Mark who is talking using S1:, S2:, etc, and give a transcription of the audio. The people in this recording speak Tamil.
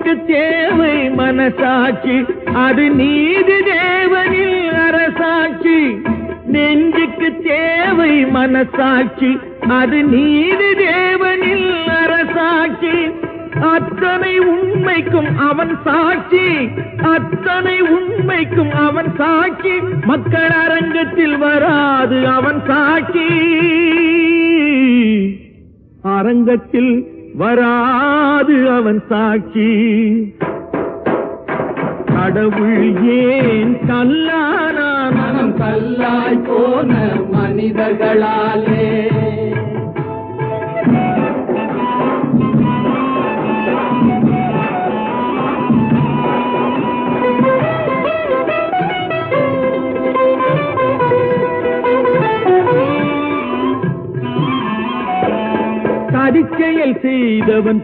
S1: நெஞ்சுக்கு தேவை மனசாட்சி, அது நீதி தேவனில் அரசாட்சி. நெஞ்சுக்கு தேவை மனசாட்சி, அது நீதி தேவனில் அரசாட்சி. அத்தனை உண்மைக்கும் அவன் சாட்சி, அத்தனை உண்மைக்கும் அவன் சாட்சி. மக்கள் அரங்கத்தில் வராது அவன் சாட்சி, அரங்கத்தில் வராது அவன் சாட்சி. கடவுள் ஏன் கல்லானான்?
S2: மனம் கல்லாய் போன மனிதர்களாலே.
S1: சதிச்செயல் செய்தவன்